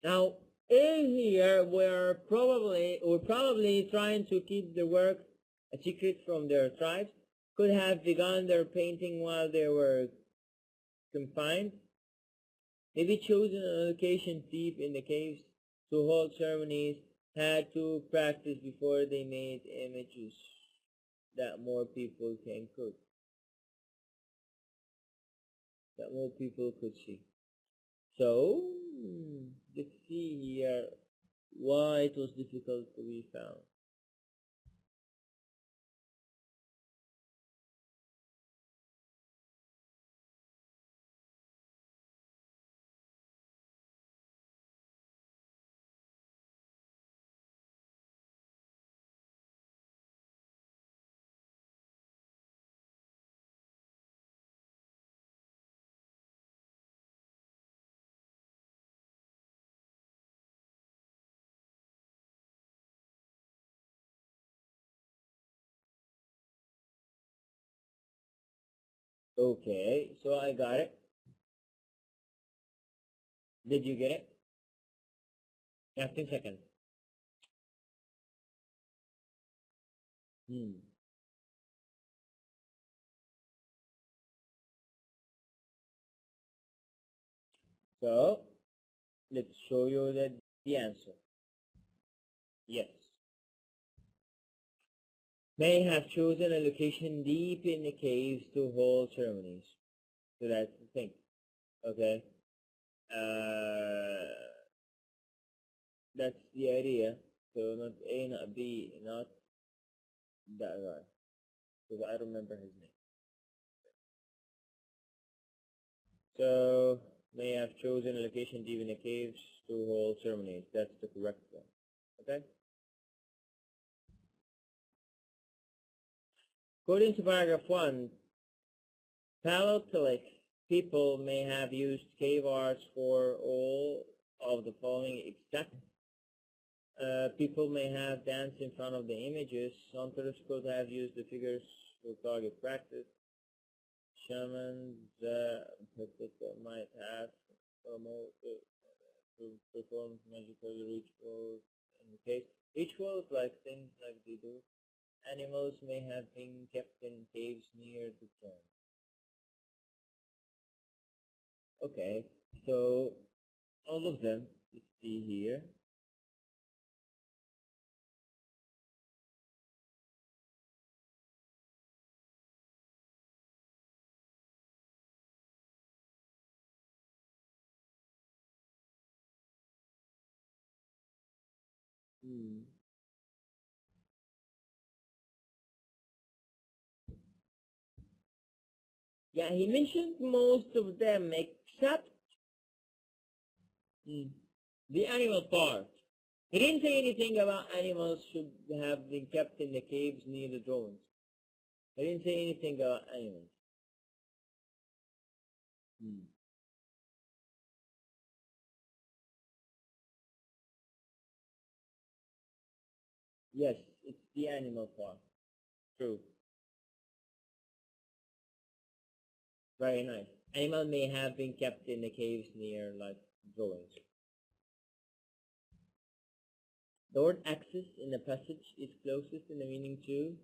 Now, in here, we're probably trying to keep the work a secret from their tribes. Could have begun their painting while they were confined. Maybe chosen a location deep in the caves to hold ceremonies. Had to practice before they made images that more people could see. So let's see here why it was difficult to be found. Okay, so I got it. Did you get it? Yeah, 10 seconds. So let's show you the answer. Yes. May have chosen a location deep in the caves to hold ceremonies. So that's the thing. Okay. That's the idea. So not A, not B, not that guy. Because I remember his name. So may have chosen a location deep in the caves to hold ceremonies. That's the correct one. Okay? According to paragraph 1, Paleolithic people may have used cave arts for all of the following except people may have danced in front of the images. Hunters could have used the figures for target practice. Shamans might have to perform magical rituals in the case. Rituals like things like they do. Animals may have been kept in caves near the tomb. Okay, so all of them, you see here. Yeah, he mentioned most of them except the animal part. He didn't say anything about animals should have been kept in the caves near the drawings. He didn't say anything about animals. Yes, it's the animal part. True. Very nice. Animal may have been kept in the caves near like drawings. The word access in the passage is closest in the meaning to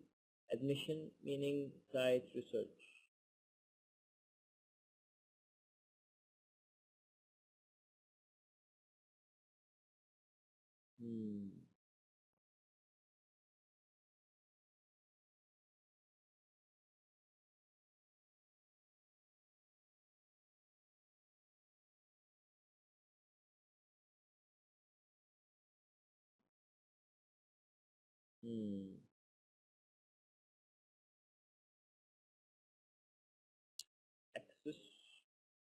admission, meaning site research. Access,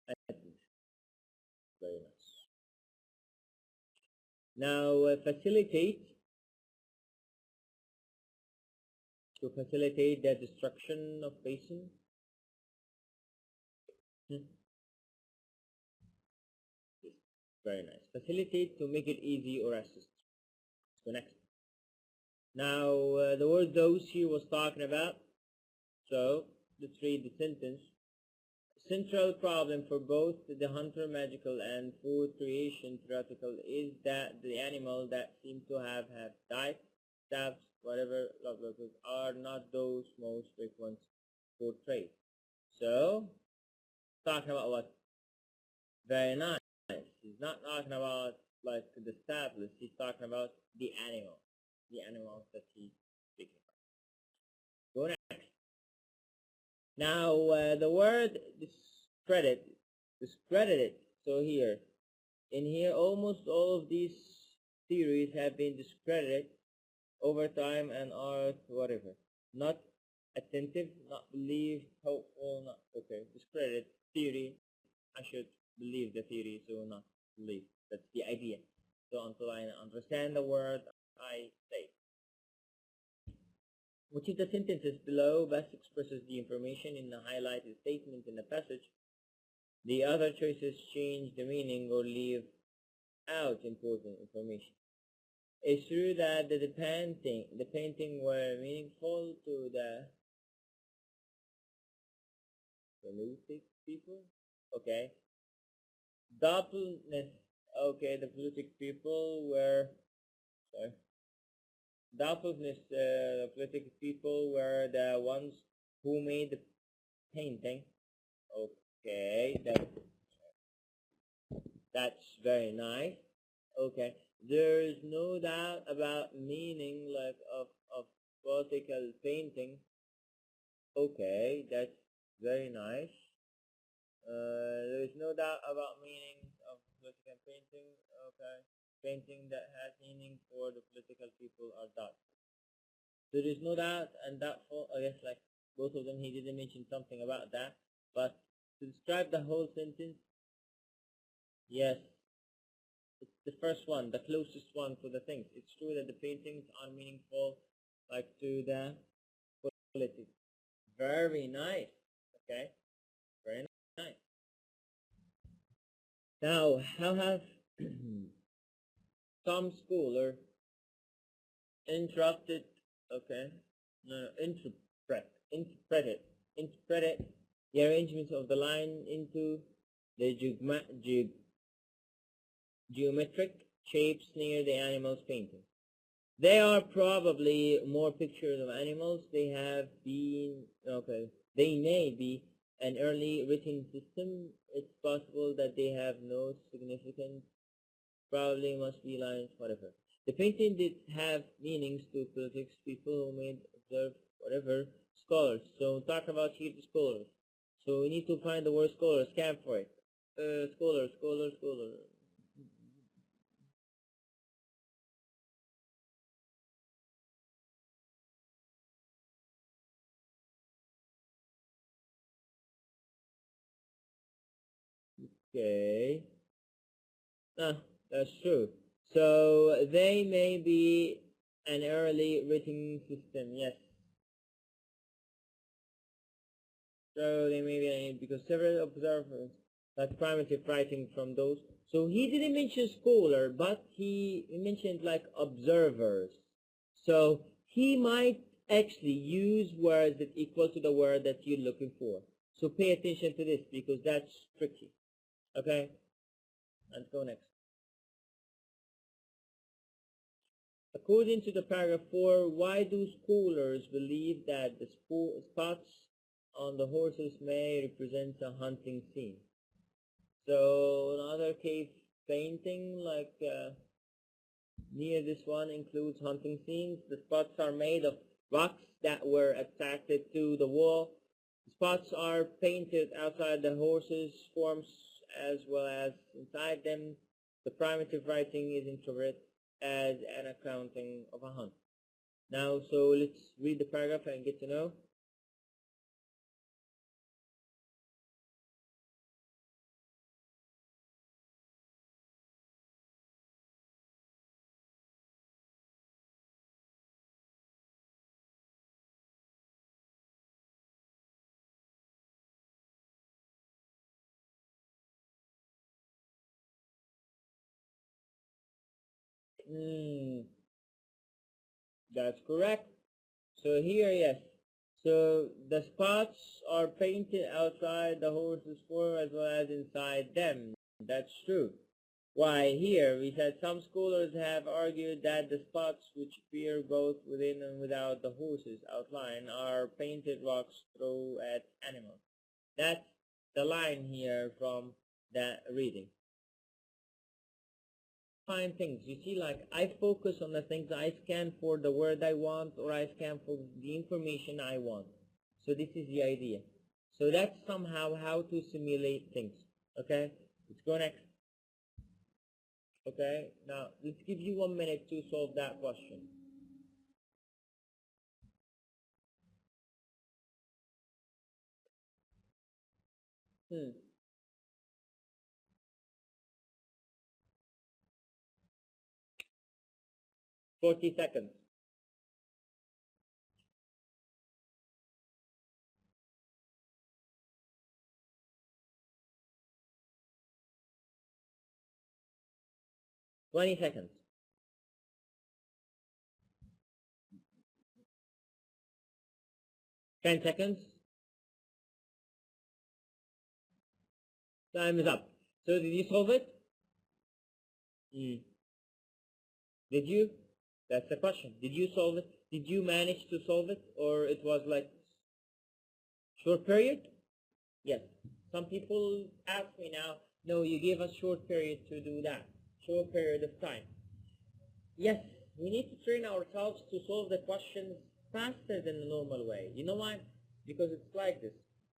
admission. Very nice. Now, to facilitate the destruction of basin. Very nice. Facilitate to make it easy or assist. So next. Now, the word those he was talking about. So let's read the sentence. central problem for both the hunter magical and food creation theoretical is that the animal that seem to have diet, stabs, whatever, are not those most frequent food traits. So, talking about what? Very nice. He's not talking about like the established. He's talking about the animals that he's speaking about. Go next. Now the word discredited. So in here, almost all of these theories have been discredited over time and are whatever. Not attentive, not believed, hopeful, not okay. Discredited theory. I should believe the theory, so not believe. That's the idea. So until I understand the word, I say. Which of the sentences below best expresses the information in the highlighted statement in the passage? The other choices change the meaning or leave out important information. It's true that the painting were meaningful to the politic people. Okay. Doppelness. Okay, the politic people were sorry. Doppelness. The politic people were the ones who made the painting. Okay, that's very nice. Okay, there is no doubt about meaning like of political painting. Okay, that's very nice. There is no doubt about meaning of political painting. Okay, painting that has meaning for the political people are doubtful. There is no doubt and doubtful. I guess like both of them, he didn't mention something about that. But to describe the whole sentence, yes, it's the first one, the closest one to the things. It's true that the paintings are meaningful, like to the politics. Very nice. Okay, very nice. Now, how have some scholar interrupted? Okay, no, interpreted the arrangement of the line into the geometric shapes near the animal's painting. They are probably more pictures of animals. They have been, okay, they may be an early written system. It's possible that they have no significance. Probably must be lines, whatever. The painting did have meanings to politics, people who made observe, whatever, scholars. So talk about here the scholars. So we need to find the word scholar, scan for it. Scholar. Okay. Ah, that's true. So they may be an early written system, yes. So they may be because several observers like primitive writing from those. So he didn't mention scholar, but he mentioned like observers. So he might actually use words that equal to the word that you're looking for. So pay attention to this because that's tricky. Okay? Let's go next. According to the paragraph 4, why do scholars believe that the spots on the horses may represent a hunting scene? So another cave painting like near this one includes hunting scenes. The spots are made of rocks that were attached to the wall. The spots are painted outside the horses' forms as well as inside them. The primitive writing is interpreted as an accounting of a hunt. Now, so let's read the paragraph and get to know. That's correct. So here, yes. So the spots are painted outside the horse's fur as well as inside them. That's true. Why, here we said some scholars have argued that the spots which appear both within and without the horse's outline are painted rocks thrown at animals. That's the line here from that reading. Find things. You see, like I focus on the things I scan for the word I want, or I scan for the information I want. So this is the idea. So that's somehow how to simulate things. Okay, let's go next. Okay, now let's give you 1 minute to solve that question. 40 seconds. $20 seconds. 10 seconds. Time is up. So did you solve it? Did you? That's the question. Did you solve it? Did you manage to solve it? Or it was like short period? Yes. Some people ask me now, no, you gave us short period to do that. Short period of time. Yes, we need to train ourselves to solve the questions faster than the normal way. You know why? Because it's like this.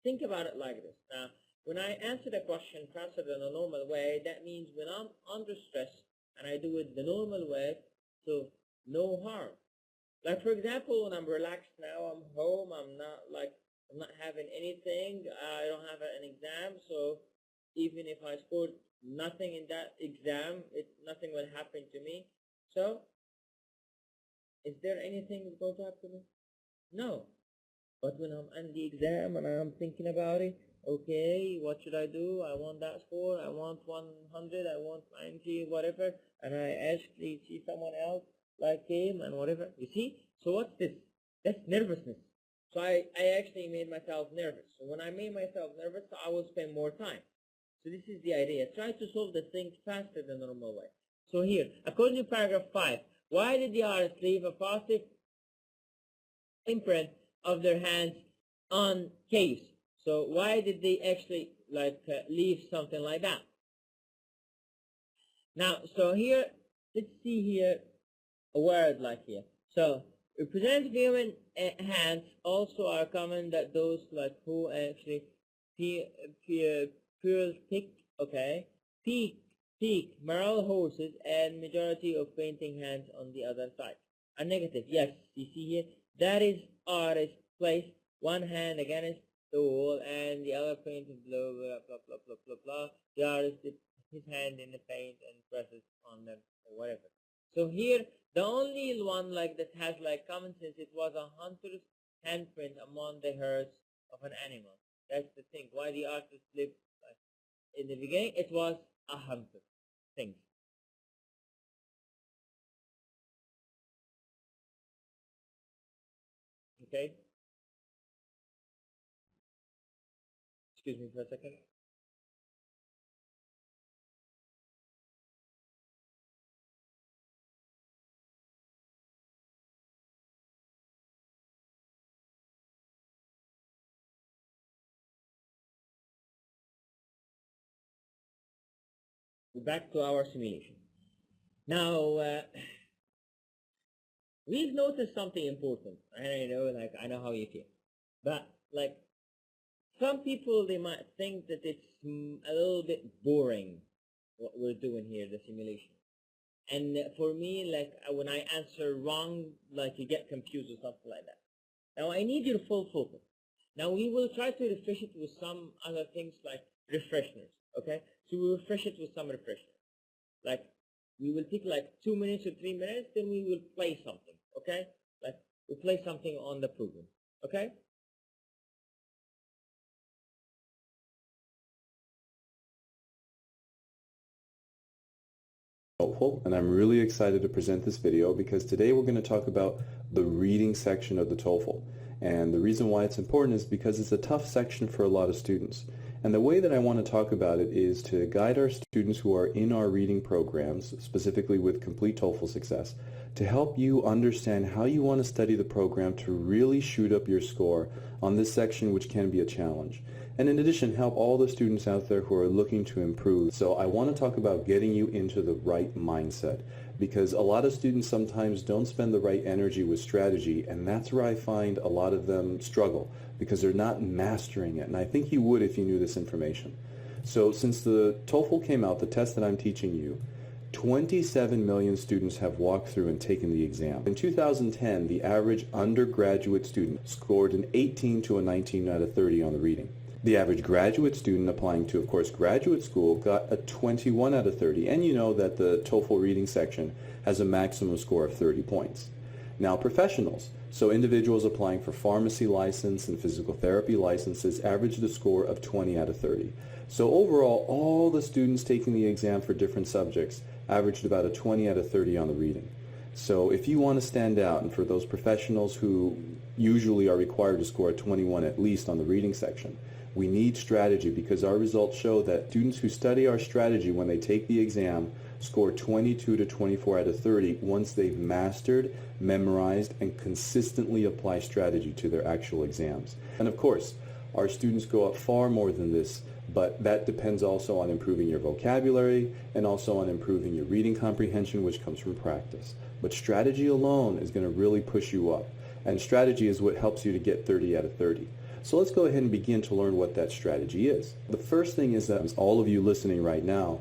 Think about it like this. Now, when I answer the question faster than the normal way, that means when I'm under stress and I do it the normal way, so no harm. Like for example, when I'm relaxed now, I'm home, I'm not having anything, I don't have an exam, so even if I scored nothing in that exam, nothing will happen to me. So, is there anything going to happen to me? No. But when I'm in the exam and I'm thinking about it, okay, what should I do? I want that score, I want 100, I want 90, whatever, and I actually see someone else like him and whatever. You see? So what's this? That's nervousness. So I actually made myself nervous. So when I made myself nervous, I will spend more time. So this is the idea. Try to solve the things faster than the normal way. So here, according to paragraph 5, why did the artist leave a positive imprint of their hands on case? So why did they actually leave something like that? Now, so here, let's see here a word like here. So representative human hands also are common that those like who actually peak morel horses and majority of painting hands on the other side. A negative, yes, you see here, that is artist placed one hand against the wall and the other painted below, blah blah blah blah blah blah. The artist dips his hand in the paint and presses on them or whatever. So here the only one like that has like common sense, it was a hunter's handprint among the hairs of an animal. That's the thing. Why the artist lived in the beginning, it was a hunter thing. Okay? Excuse me for a second. Back to our simulation. Now, we've noticed something important. I know how you feel. But, like, some people, they might think that it's a little bit boring, what we're doing here, the simulation. And for me, like, when I answer wrong, like, you get confused or something like that. Now, I need your full focus. Now, we will try to refresh it with some other things like refreshers, okay? So we refresh it with some refreshers. Like, we will take like 2 minutes or 3 minutes, then we will play something, okay? Like, we play something on the program, okay? TOEFL, and I'm really excited to present this video because today we're going to talk about the reading section of the TOEFL. And the reason why it's important is because it's a tough section for a lot of students. And the way that I want to talk about it is to guide our students who are in our reading programs, specifically with Complete TOEFL Success, to help you understand how you want to study the program to really shoot up your score on this section, which can be a challenge. And in addition, help all the students out there who are looking to improve. So I want to talk about getting you into the right mindset, because a lot of students sometimes don't spend the right energy with strategy, and that's where I find a lot of them struggle, because they're not mastering it. And I think you would if you knew this information. So since the TOEFL came out, the test that I'm teaching you, 27 million students have walked through and taken the exam. In 2010, the average undergraduate student scored an 18 to a 19 out of 30 on the reading. The average graduate student applying to, of course, graduate school got a 21 out of 30. And you know that the TOEFL reading section has a maximum score of 30 points. Now, professionals, so individuals applying for pharmacy license and physical therapy licenses, averaged a score of 20 out of 30. So overall, all the students taking the exam for different subjects averaged about a 20 out of 30 on the reading. So if you want to stand out, and for those professionals who usually are required to score a 21 at least on the reading section, we need strategy, because our results show that students who study our strategy when they take the exam score 22 to 24 out of 30 once they've mastered, memorized, and consistently apply strategy to their actual exams. And of course, our students go up far more than this, but that depends also on improving your vocabulary and also on improving your reading comprehension, which comes from practice. But strategy alone is going to really push you up, and strategy is what helps you to get 30 out of 30. So let's go ahead and begin to learn what that strategy is. The first thing is that all of you listening right now,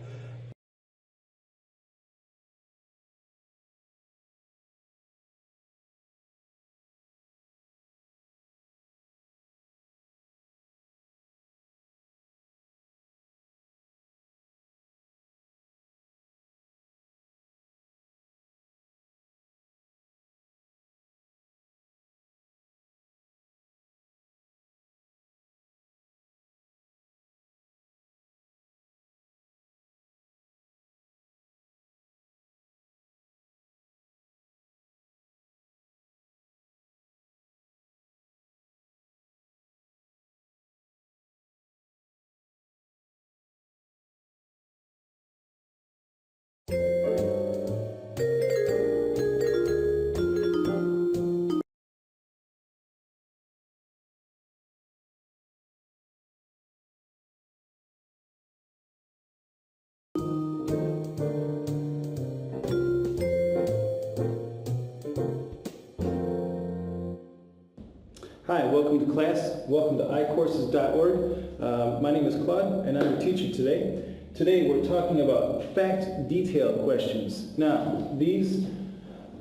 Hi, welcome to class. Welcome to iCourses.org. My name is Claude, and I'm your teacher today. Today we're talking about fact-detailed questions. Now, these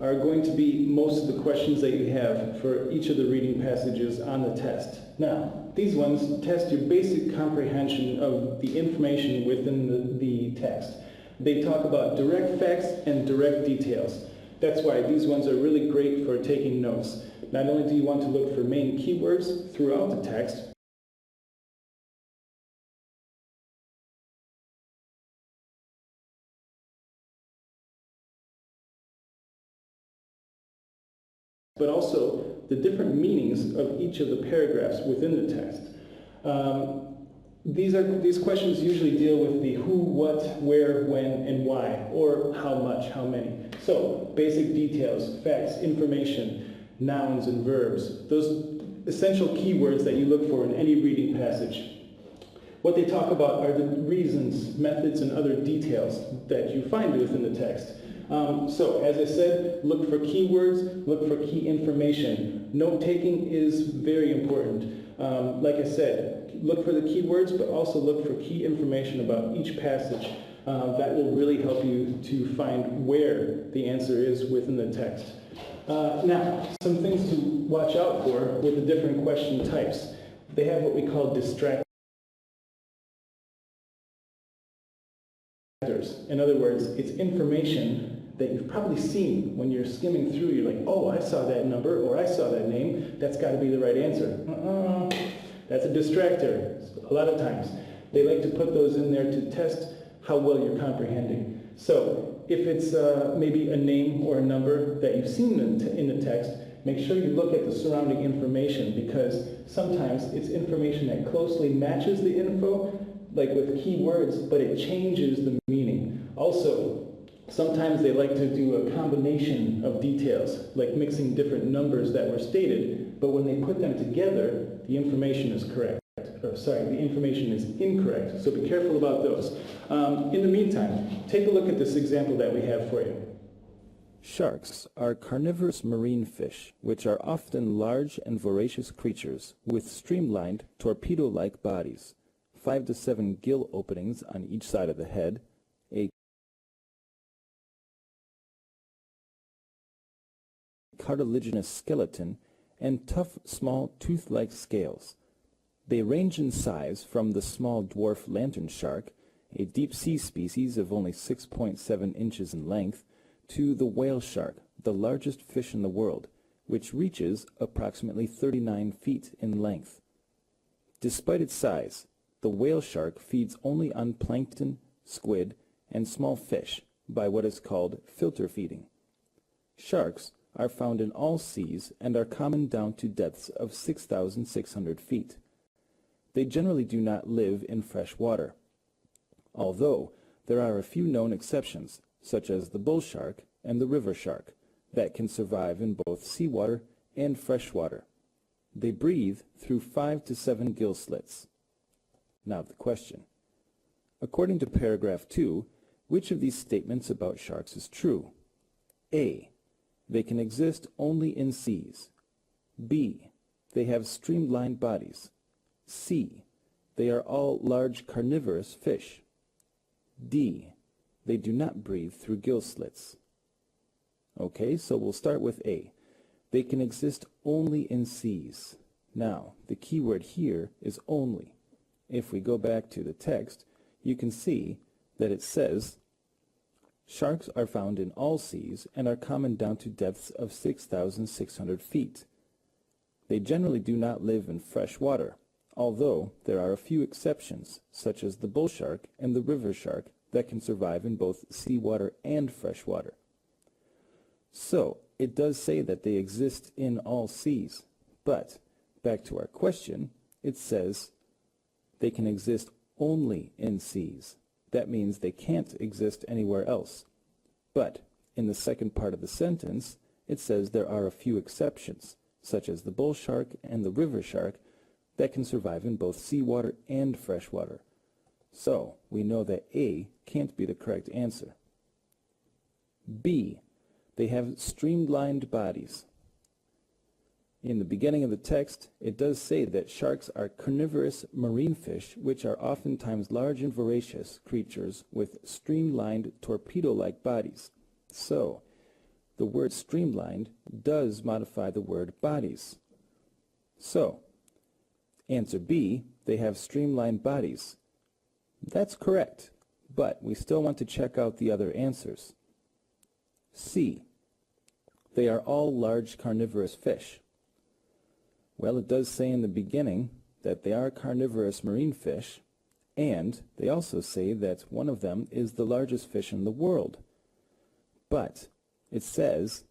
are going to be most of the questions that you have for each of the reading passages on the test. Now, these ones test your basic comprehension of the information within the text. They talk about direct facts and direct details. That's why these ones are really great for taking notes. Not only do you want to look for main keywords throughout the text, but also the different meanings of each of the paragraphs within the text. These questions usually deal with the who, what, where, when, and why, or how much, how many. So, basic details, facts, information, nouns and verbs, those essential keywords that you look for in any reading passage. What they talk about are the reasons, methods, and other details that you find within the text. So, as I said, look for keywords, look for key information. Note-taking is very important. Like I said, look for the keywords, but also look for key information about each passage. That will really help you to find where the answer is within the text. Now, some things to watch out for with the different question types. They have what we call distractors. In other words, it's information that you've probably seen when you're skimming through. You're like, oh, I saw that number, or I saw that name. That's got to be the right answer. That's a distractor. A lot of times, they like to put those in there to test how well you're comprehending. So, if it's maybe a name or a number that you've seen in the text, make sure you look at the surrounding information, because sometimes it's information that closely matches the info, like with keywords, but it changes the meaning. Also, sometimes they like to do a combination of details, like mixing different numbers that were stated, but when they put them together, the information is correct. The information is incorrect, so be careful about those. In the meantime, take a look at this example that we have for you. Sharks are carnivorous marine fish, which are often large and voracious creatures with streamlined, torpedo-like bodies, 5 to 7 gill openings on each side of the head, a cartilaginous skeleton, and tough, small, tooth-like scales. They range in size from the small dwarf lantern shark, a deep-sea species of only 6.7 inches in length, to the whale shark, the largest fish in the world, which reaches approximately 39 feet in length. Despite its size, the whale shark feeds only on plankton, squid, and small fish by what is called filter feeding. Sharks are found in all seas and are common down to depths of 6,600 feet. They generally do not live in fresh water, although there are a few known exceptions, such as the bull shark and the river shark, that can survive in both seawater and fresh water. They breathe through 5 to 7 gill slits. Now the question. According to paragraph 2, which of these statements about sharks is true? A. They can exist only in seas. B. They have streamlined bodies. C. They are all large carnivorous fish. D. They do not breathe through gill slits. Okay, so we'll start with A. They can exist only in seas. Now, the key word here is only. If we go back to the text, you can see that it says, sharks are found in all seas and are common down to depths of 6,600 feet. They generally do not live in fresh water, although there are a few exceptions, such as the bull shark and the river shark, that can survive in both seawater and fresh water. So, it does say that they exist in all seas, but, back to our question, it says they can exist only in seas. That means they can't exist anywhere else. But, in the second part of the sentence, it says there are a few exceptions, such as the bull shark and the river shark, that can survive in both seawater and freshwater. So, we know that A can't be the correct answer. B. They have streamlined bodies. In the beginning of the text, it does say that sharks are carnivorous marine fish, which are oftentimes large and voracious creatures with streamlined, torpedo-like bodies. So, the word streamlined does modify the word bodies. So, answer B, they have streamlined bodies. That's correct, but we still want to check out the other answers. C, they are all large carnivorous fish. Well, it does say in the beginning that they are carnivorous marine fish, and they also say that one of them is the largest fish in the world. But it says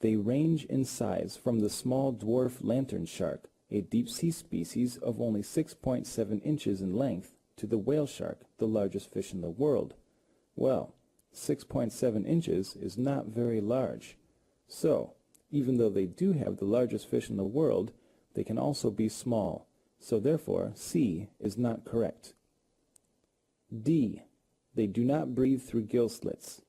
they range in size from the small dwarf lantern shark, a deep-sea species of only 6.7 inches in length, to the whale shark, the largest fish in the world. Well, 6.7 inches is not very large. So, even though they do have the largest fish in the world, they can also be small. So therefore, C is not correct. D, they do not breathe through gill slits.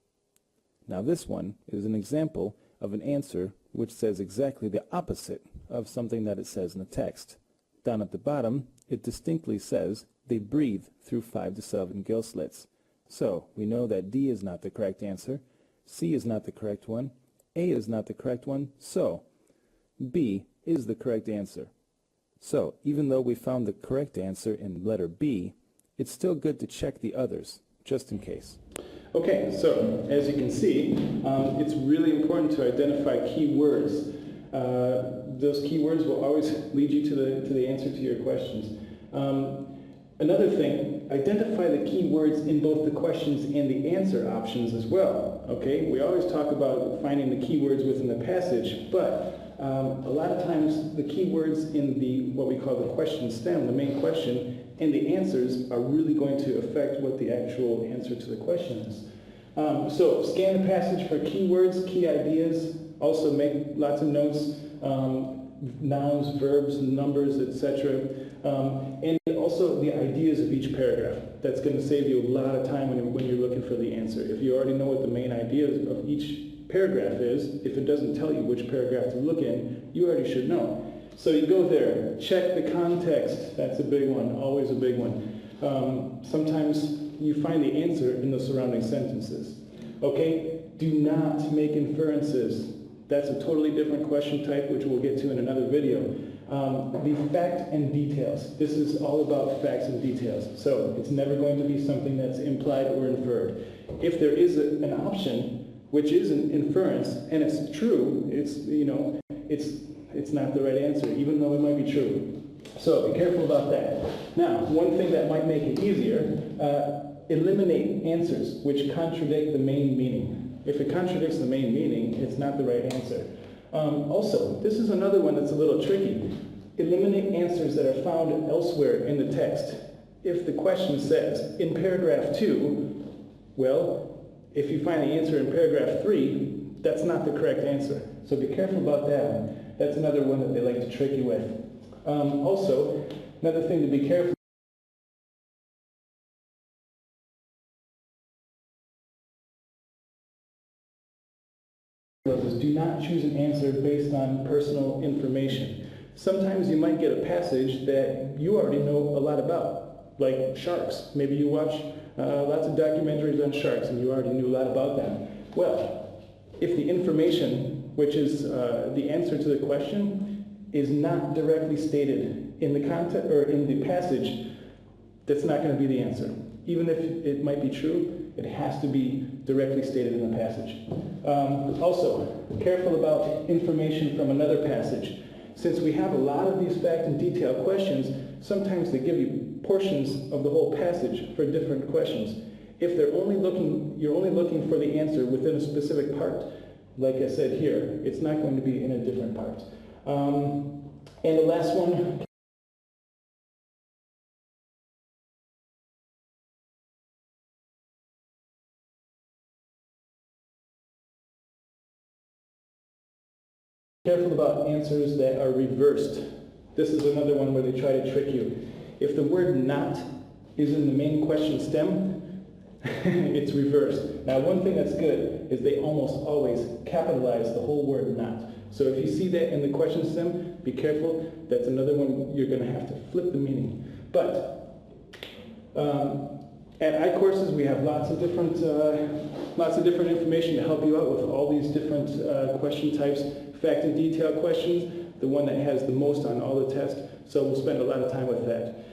Now this one is an example of an answer which says exactly the opposite of something that it says in the text. Down at the bottom, it distinctly says they breathe through 5 to 7 gill slits. So we know that D is not the correct answer, C is not the correct one, A is not the correct one, so B is the correct answer. So even though we found the correct answer in letter B, it's still good to check the others, just in case. Okay, so as you can see, it's really important to identify keywords. Those keywords will always lead you to the answer to your questions. Another thing, identify the key words in both the questions and the answer options as well. Okay, we always talk about finding the keywords within the passage, but a lot of times the keywords in the what we call the question stem, the main question, and the answers are really going to affect what the actual answer to the question is. So scan the passage for keywords, key ideas. Also make lots of notes, nouns, verbs, numbers, etc. And also the ideas of each paragraph. That's going to save you a lot of time when you're looking for the answer. If you already know what the main ideas of each paragraph is, if it doesn't tell you which paragraph to look in, you already should know. So you go there, check the context. That's a big one, always a big one. Sometimes you find the answer in the surrounding sentences. Okay, do not make inferences. That's a totally different question type, which we'll get to in another video. The fact and details. This is all about facts and details. So it's never going to be something that's implied or inferred. If there is an option, which is an inference, and it's true, it's not the right answer, even though it might be true. So be careful about that. Now, one thing that might make it easier, eliminate answers which contradict the main meaning. If it contradicts the main meaning, it's not the right answer. Also, this is another one that's a little tricky. Eliminate answers that are found elsewhere in the text. If the question says, in paragraph 2, well, if you find the answer in paragraph 3, that's not the correct answer. So be careful about that one. That's another one that they like to trick you with. Also, another thing to be careful is do not choose an answer based on personal information. Sometimes you might get a passage that you already know a lot about, like sharks. Maybe you watch lots of documentaries on sharks and you already knew a lot about them. Well, if the information, which is the answer to the question, is not directly stated in the content or in the passage, that's not going to be the answer. Even if it might be true, it has to be directly stated in the passage. Also, careful about information from another passage. Since we have a lot of these fact and detail questions, sometimes they give you portions of the whole passage for different questions. If you're only looking for the answer within a specific part, like I said here, it's not going to be in a different part. And the last one, careful about answers that are reversed. This is another one where they try to trick you. If the word not is in the main question stem, it's reversed. Now, one thing that's good is they almost always capitalize the whole word not. So if you see that in the question stem, be careful. That's another one you're going to have to flip the meaning. But at iCourses, we have lots of different information to help you out with all these different question types. Fact and detail questions, the one that has the most on all the tests, so we'll spend a lot of time with that.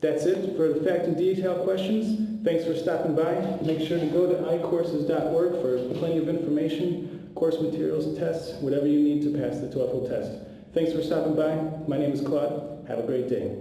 That's it for the fact and detail questions. Thanks for stopping by. Make sure to go to iCourses.org for plenty of information, course materials, tests, whatever you need to pass the TOEFL test. Thanks for stopping by. My name is Claude. Have a great day.